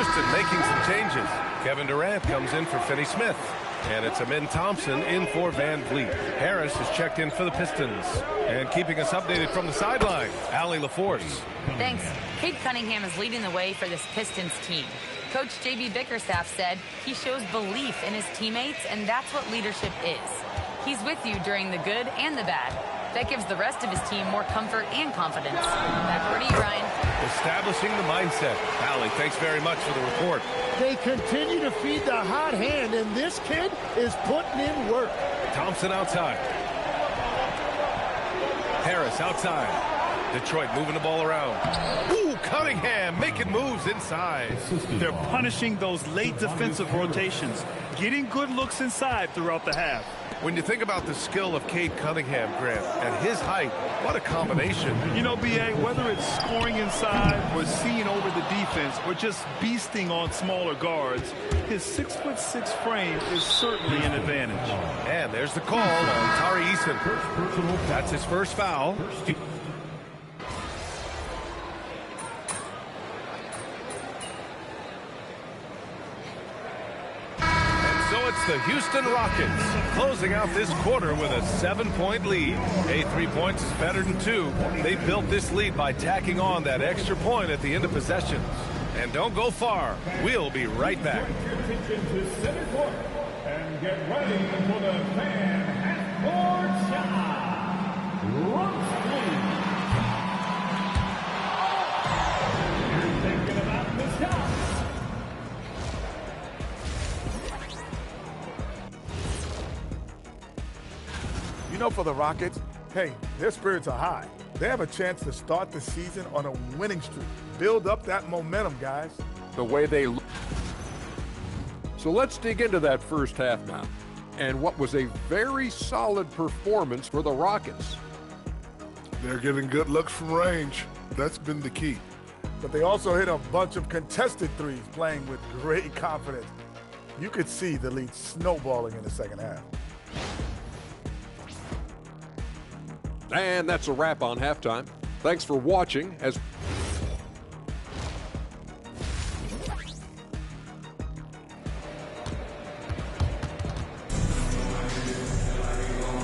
Houston making some changes. Kevin Durant comes in for Finney Smith. And it's Amin Thompson in for Van Vliet. Harris is checked in for the Pistons. And keeping us updated from the sideline, Allie LaForce. Thanks. Cade Cunningham is leading the way for this Pistons team. Coach J.B. Bickerstaff said he shows belief in his teammates, and that's what leadership is. He's with you during the good and the bad. That gives the rest of his team more comfort and confidence. Back over to you, Ryan. Establishing the mindset. Allie, thanks very much for the report. They continue to feed the hot hand, and this kid is putting in work. Thompson outside. Harris outside. Detroit moving the ball around. Ooh, Cunningham making moves inside. They're punishing those late defensive rotations, getting good looks inside throughout the half. When you think about the skill of Cade Cunningham, Grant, and his height, what a combination. You know, B.A., whether it's scoring inside or seeing over the defense or just beasting on smaller guards, his 6'6" frame is certainly an advantage. And there's the call on Tari Eason. That's his first foul. So it's the Houston Rockets closing out this quarter with a 7-point lead. Hey, 3 points is better than 2. They built this lead by tacking on that extra point at the end of possessions. And don't go far. We'll be right back. And get ready for the fan half-court shot. You're thinking about the shot. You know, for the Rockets, hey, their spirits are high. They have a chance to start the season on a winning streak. Build up that momentum, guys. The way they look. So let's dig into that first half now. And what was a very solid performance for the Rockets. They're getting good looks from range. That's been the key. But they also hit a bunch of contested threes, playing with great confidence. You could see the lead snowballing in the second half. And that's a wrap on halftime. Thanks for watching.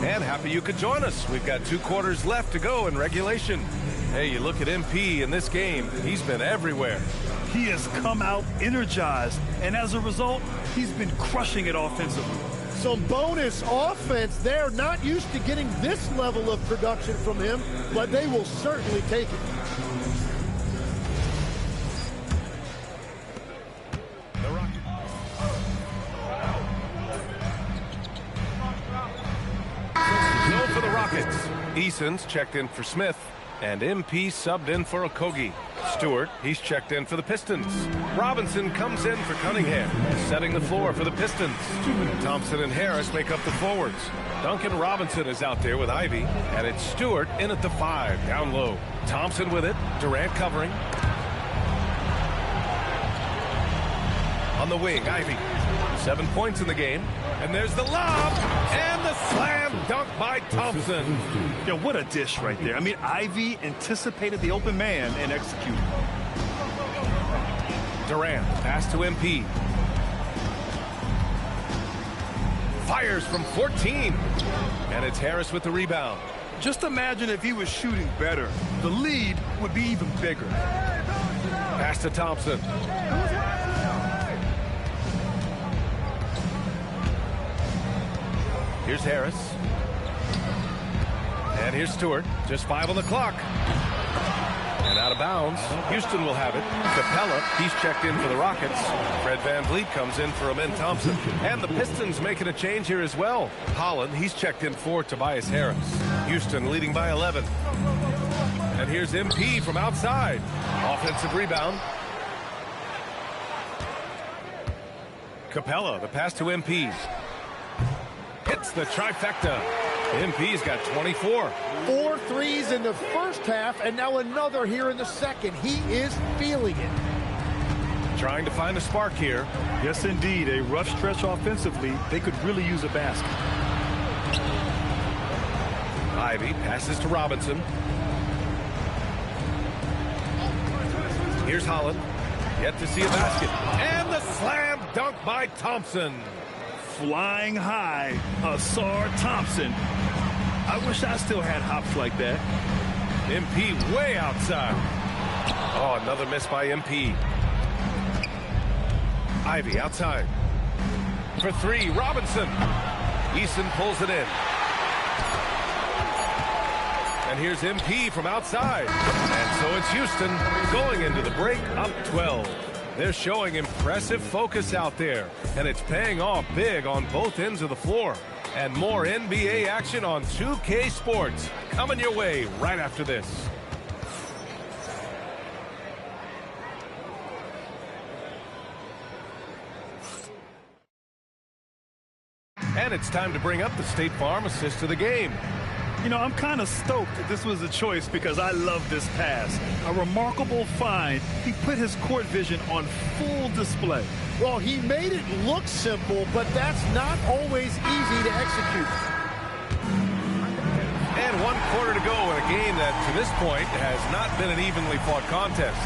And happy you could join us. We've got 2 quarters left to go in regulation. Hey, you look at MP in this game, he's been everywhere. He has come out energized, and as a result, he's been crushing it offensively. Some bonus offense. They're not used to getting this level of production from him, but they will certainly take it. No for the Rockets. Eason's checked in for Smith, and MP subbed in for Okogie. Stewart, he's checked in for the Pistons. Robinson comes in for Cunningham, setting the floor for the Pistons. Thompson and Harris make up the forwards. Duncan Robinson is out there with Ivy, and it's Stewart in at the 5, down low. Thompson with it, Durant covering. On the wing, Ivy. 7 points in the game, and there's the lob, and the slam dunk by Thompson. Yeah, what a dish right there. I mean, Ivy anticipated the open man and executed. Durant, pass to MP. Fires from 14, and it's Harris with the rebound. Just imagine if he was shooting better. The lead would be even bigger. Pass to Thompson. Here's Harris. And here's Stewart. Just 5 on the clock. And out of bounds. Houston will have it. Capella, he's checked in for the Rockets. Fred VanVleet comes in for Amin Thompson. And the Pistons making a change here as well. Holland, he's checked in for Tobias Harris. Houston leading by 11. And here's MP from outside. Offensive rebound. Capella, the pass to MP. Hits the trifecta. MP's got 24. 4 threes in the first half, and now another here in the second. He is feeling it. Trying to find a spark here. Yes, indeed. A rough stretch offensively. They could really use a basket. Ivy passes to Robinson. Here's Holland. Yet to see a basket. And the slam dunk by Thompson. Flying high, Ausar Thompson. I wish I still had hops like that. MP way outside. Oh, another miss by MP. Ivy outside. For three, Robinson. Eason pulls it in. And here's MP from outside. And so it's Houston going into the break up 12. They're showing impressive focus out there. And it's paying off big on both ends of the floor. And more NBA action on 2K Sports coming your way right after this. And it's time to bring up the State Farm assist of the game. You know, I'm kind of stoked that this was a choice because I love this pass. A remarkable find. He put his court vision on full display. Well, he made it look simple, but that's not always easy to execute. And 1 quarter to go in a game that, to this point, has not been an evenly fought contest.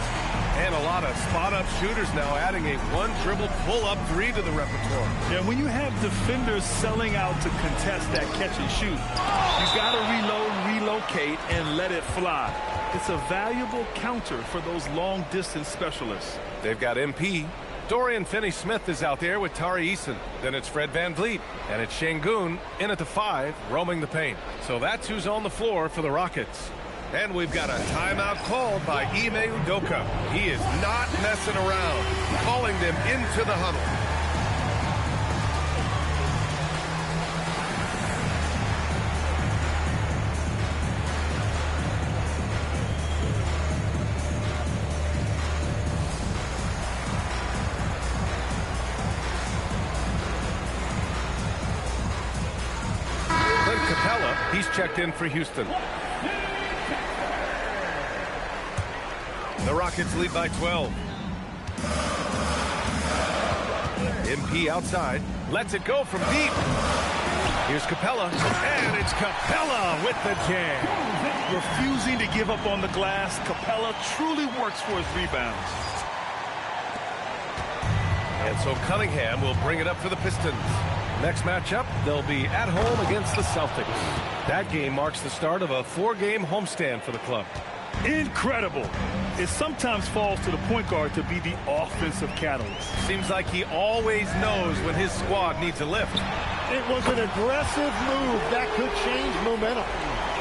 And a lot of spot-up shooters now adding a one-dribble pull-up three to the repertoire. Yeah, when you have defenders selling out to contest that catch and shoot, you got to reload, relocate, and let it fly. It's a valuable counter for those long-distance specialists. They've got MP. Dorian Finney-Smith is out there with Tari Eason. Then it's Fred VanVleet. And it's Şengün in at the 5, roaming the paint. So that's who's on the floor for the Rockets. And we've got a timeout called by Ime Udoka. He is not messing around, calling them into the huddle. Clint Capella, he's checked in for Houston. The Rockets lead by 12. MP outside. Lets it go from deep. Here's Capella. And it's Capella with the jam. Refusing to give up on the glass, Capella truly works for his rebounds. And so Cunningham will bring it up for the Pistons. Next matchup, they'll be at home against the Celtics. That game marks the start of a 4-game homestand for the club. Incredible. It sometimes falls to the point guard to be the offensive catalyst. Seems like he always knows when his squad needs a lift. It was an aggressive move that could change momentum.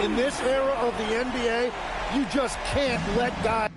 In this era of the NBA, you just can't let guys.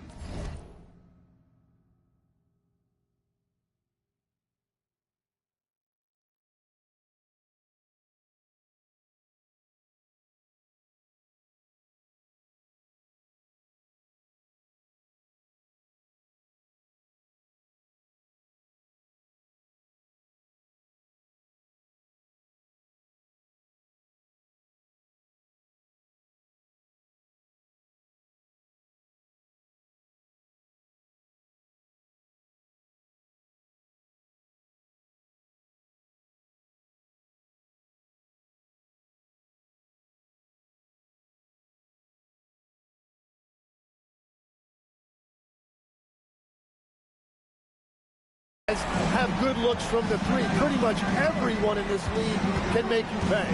Have good looks from the three. Pretty much everyone in this league can make you pay.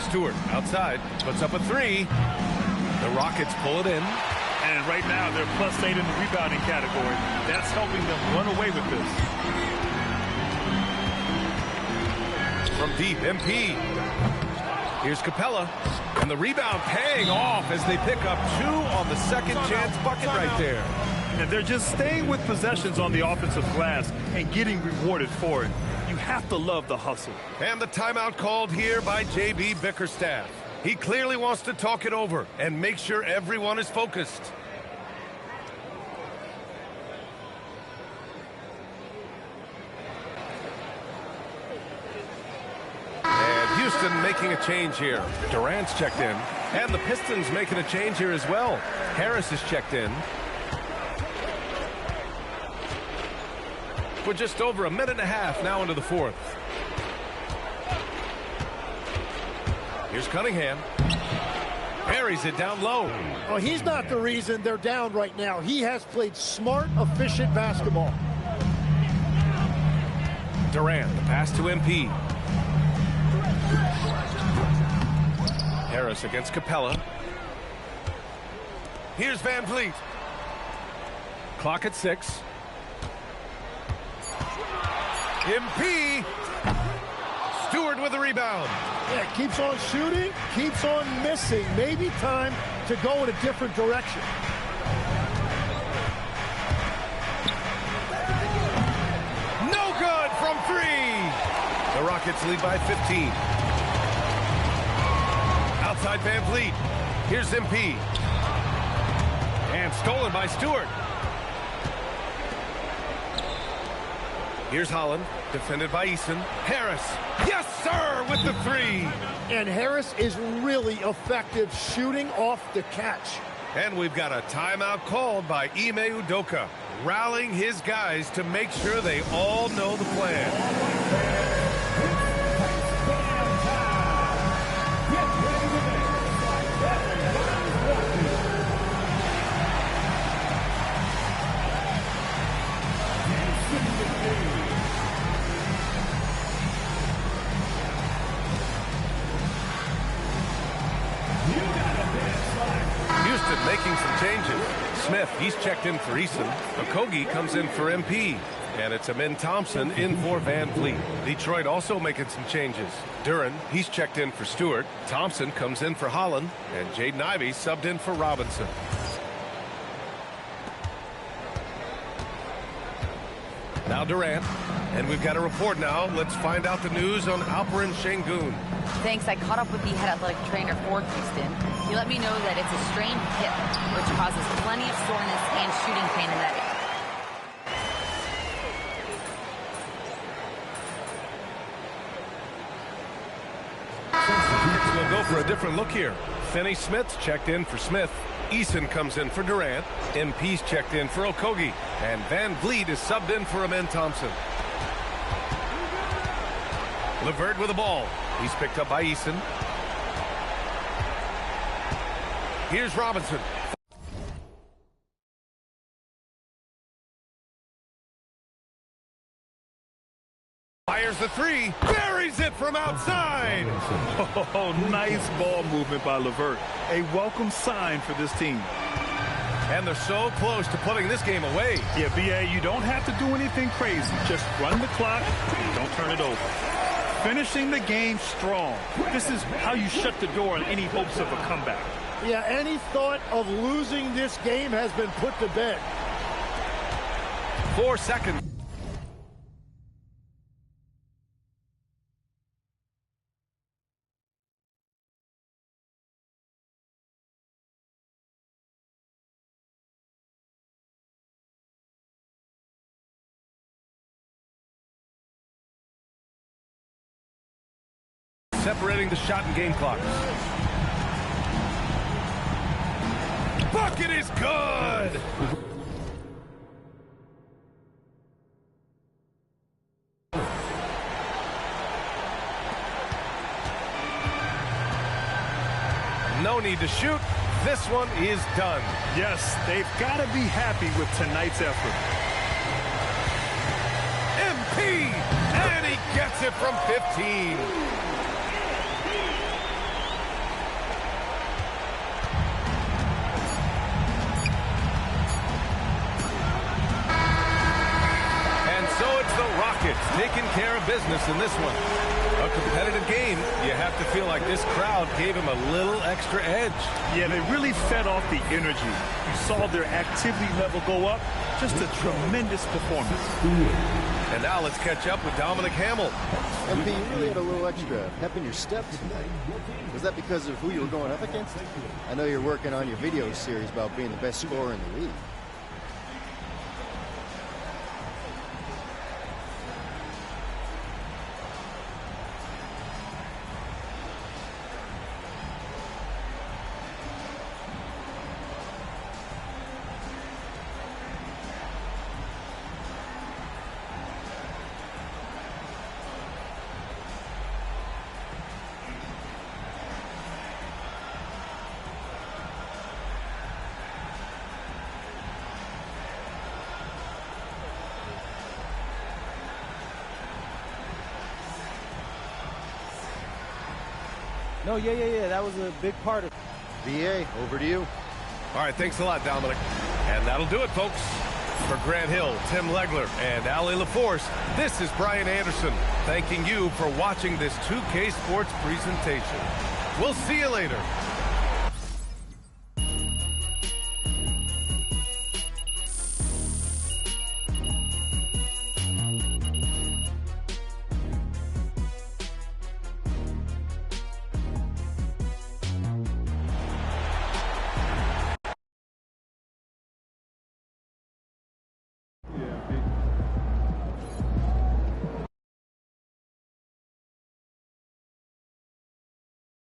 Stewart outside, puts up a 3. The Rockets pull it in. And right now they're +8 in the rebounding category. That's helping them run away with this. From deep, MP. Here's Capella. And the rebound paying off as they pick up 2 on the second chance bucket right there. And they're just staying with possessions on the offensive glass and getting rewarded for it. You have to love the hustle. And the timeout called here by J.B. Bickerstaff. He clearly wants to talk it over and make sure everyone is focused. And Houston making a change here. Durant's checked in. And the Pistons making a change here as well. Harris is checked in. We're just over a minute and a half now into the 4th. Here's Cunningham. buries it down low. Well, he's not the reason they're down right now. He has played smart, efficient basketball. Durant, the pass to MP. Harris against Capella. Here's Van Vliet. Clock at 6. MP. Stewart with the rebound. Yeah, keeps on shooting, keeps on missing. Maybe time to go in a different direction. No good from 3. The Rockets lead by 15. Outside Van Vliet. Here's MP. And stolen by Stewart. Here's Holland, defended by Eason. Harris, yes sir, with the 3. And Harris is really effective shooting off the catch. And we've got a timeout called by Ime Udoka, rallying his guys to make sure they all know the plan. Making some changes. Smith, he's checked in for Eason. Okogie comes in for MP. And it's Amin Thompson in for Van Vliet. Detroit also making some changes. Duren, he's checked in for Stewart. Thompson comes in for Holland. And Jaden Ivey subbed in for Robinson. Now Durant. And we've got a report now. Let's find out the news on Alperen Sengun. Thanks. I caught up with the head athletic trainer for Houston. He let me know that it's a strained hip, which causes plenty of soreness and shooting pain in that area. We'll go for a different look here. Finney Smith's checked in for Smith. Eason comes in for Durant. MP's checked in for Okogie. And Van Vliet is subbed in for Amin Thompson. LeVert with the ball. He's picked up by Eason. Here's Robinson. Fires the 3. Buries it from outside. Oh, nice ball movement by LeVert. A welcome sign for this team. And they're so close to putting this game away. Yeah, B.A., you don't have to do anything crazy. Just run the clock and don't turn it over. Finishing the game strong. This is how you shut the door on any hopes of a comeback. Yeah, any thought of losing this game has been put to bed. 4 seconds. Separating the shot and game clocks. Bucket is good! No need to shoot. This one is done. Yes, they've got to be happy with tonight's effort. MP! And he gets it from 15. Rockets taking care of business in this one. A competitive game. You have to feel like this crowd gave him a little extra edge. Yeah, they really fed off the energy. You saw their activity level go up. Just a tremendous performance. And now let's catch up with Dominic Hamill. MP, you really had a little extra pep in your step tonight. Was that because of who you were going up against? I know you're working on your video series about being the best scorer in the league. No, yeah. That was a big part of it. BA, over to you. All right, thanks a lot, Dominic. And that'll do it, folks. For Grant Hill, Tim Legler, and Ali LaForce, this is Brian Anderson, thanking you for watching this 2K Sports presentation. We'll see you later.